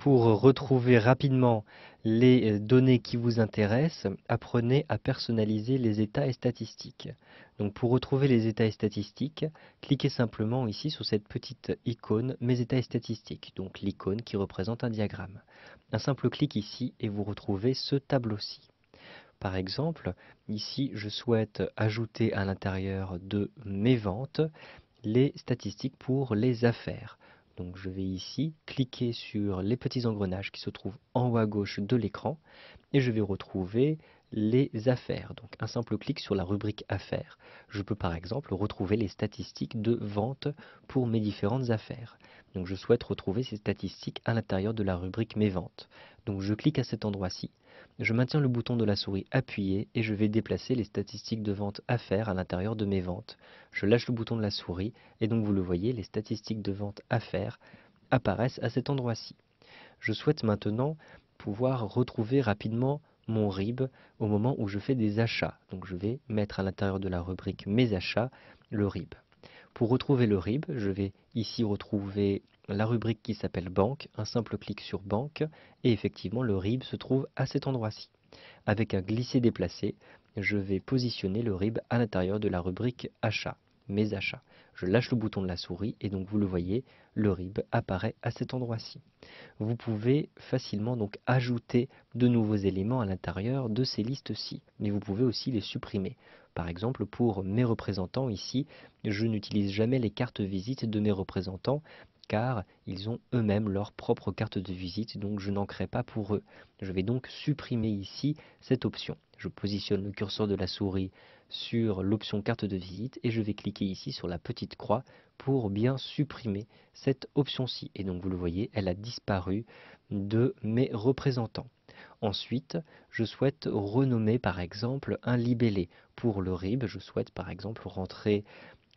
Pour retrouver rapidement les données qui vous intéressent, apprenez à personnaliser les états et statistiques. Donc pour retrouver les états et statistiques, cliquez simplement ici sur cette petite icône Mes états et statistiques, donc l'icône qui représente un diagramme. Un simple clic ici et vous retrouvez ce tableau-ci. Par exemple, ici je souhaite ajouter à l'intérieur de mes ventes les statistiques pour les affaires. Donc je vais ici cliquer sur les petits engrenages qui se trouvent en haut à gauche de l'écran et je vais retrouver les affaires. Donc un simple clic sur la rubrique affaires. Je peux par exemple retrouver les statistiques de vente pour mes différentes affaires. Donc je souhaite retrouver ces statistiques à l'intérieur de la rubrique mes ventes. Donc je clique à cet endroit-ci. Je maintiens le bouton de la souris appuyé et je vais déplacer les statistiques de vente affaires à l'intérieur de mes ventes. Je lâche le bouton de la souris et donc vous le voyez, les statistiques de vente affaires apparaissent à cet endroit-ci. Je souhaite maintenant pouvoir retrouver rapidement mon RIB au moment où je fais des achats. Donc je vais mettre à l'intérieur de la rubrique mes achats le RIB. Pour retrouver le RIB, je vais ici retrouver la rubrique qui s'appelle banque, un simple clic sur banque et effectivement le RIB se trouve à cet endroit-ci. Avec un glisser-déplacer, je vais positionner le RIB à l'intérieur de la rubrique achats, mes achats. Je lâche le bouton de la souris et donc vous le voyez, le RIB apparaît à cet endroit-ci. Vous pouvez facilement donc ajouter de nouveaux éléments à l'intérieur de ces listes-ci, mais vous pouvez aussi les supprimer. Par exemple, pour mes représentants ici, je n'utilise jamais les cartes visite de mes représentants car ils ont eux-mêmes leur propre carte de visite, donc je n'en crée pas pour eux. Je vais donc supprimer ici cette option. Je positionne le curseur de la souris sur l'option carte de visite et je vais cliquer ici sur la petite croix pour bien supprimer cette option-ci. Et donc vous le voyez, elle a disparu de mes représentants. Ensuite, je souhaite renommer par exemple un libellé. Pour le RIB, je souhaite par exemple rentrer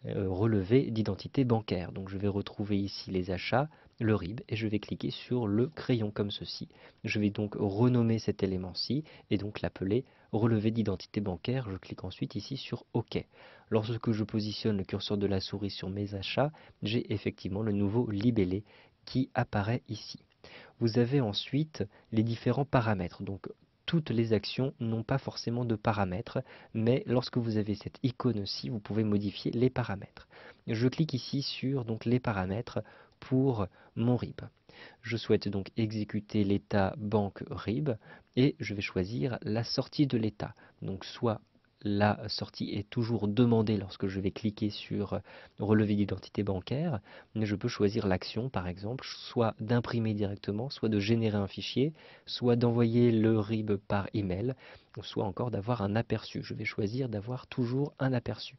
relevé d'identité bancaire. Donc je vais retrouver ici les achats, le RIB, et je vais cliquer sur le crayon comme ceci. Je vais donc renommer cet élément-ci et donc l'appeler relevé d'identité bancaire. Je clique ensuite ici sur OK. Lorsque je positionne le curseur de la souris sur mes achats, j'ai effectivement le nouveau libellé qui apparaît ici. Vous avez ensuite les différents paramètres. Donc toutes les actions n'ont pas forcément de paramètres, mais lorsque vous avez cette icône-ci, vous pouvez modifier les paramètres. Je clique ici sur donc, les paramètres pour mon RIB. Je souhaite donc exécuter l'état banque RIB et je vais choisir la sortie de l'état. Donc soit la sortie est toujours demandée lorsque je vais cliquer sur relevé d'identité bancaire, mais je peux choisir l'action par exemple, soit d'imprimer directement, soit de générer un fichier, soit d'envoyer le RIB par email, soit encore d'avoir un aperçu. Je vais choisir d'avoir toujours un aperçu.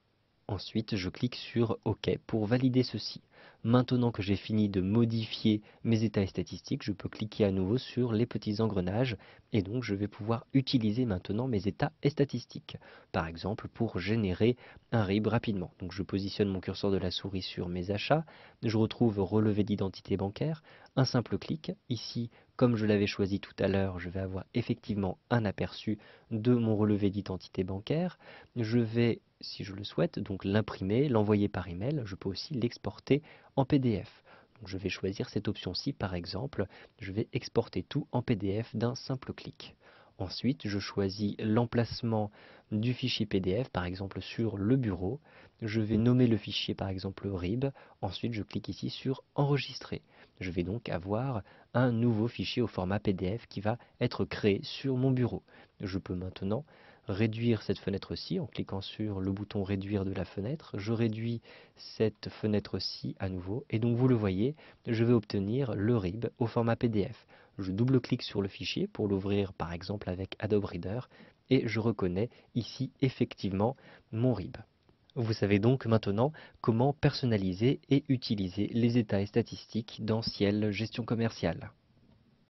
Ensuite, je clique sur OK pour valider ceci. Maintenant que j'ai fini de modifier mes états et statistiques, je peux cliquer à nouveau sur les petits engrenages et donc je vais pouvoir utiliser maintenant mes états et statistiques. Par exemple, pour générer un RIB rapidement. Donc je positionne mon curseur de la souris sur mes achats, je retrouve relevé d'identité bancaire, un simple clic. Ici, comme je l'avais choisi tout à l'heure, je vais avoir effectivement un aperçu de mon relevé d'identité bancaire. Je vais, si je le souhaite, donc l'imprimer, l'envoyer par email. Je peux aussi l'exporter en PDF. Donc je vais choisir cette option-ci, par exemple. Je vais exporter tout en PDF d'un simple clic. Ensuite, je choisis l'emplacement du fichier PDF, par exemple sur le bureau. Je vais nommer le fichier, par exemple RIB. Ensuite, je clique ici sur Enregistrer. Je vais donc avoir un nouveau fichier au format PDF qui va être créé sur mon bureau. Je peux maintenant réduire cette fenêtre-ci en cliquant sur le bouton réduire de la fenêtre. Je réduis cette fenêtre-ci à nouveau et donc vous le voyez, je vais obtenir le RIB au format PDF. Je double-clique sur le fichier pour l'ouvrir par exemple avec Adobe Reader et je reconnais ici effectivement mon RIB. Vous savez donc maintenant comment personnaliser et utiliser les états et statistiques dans Ciel Gestion Commerciale.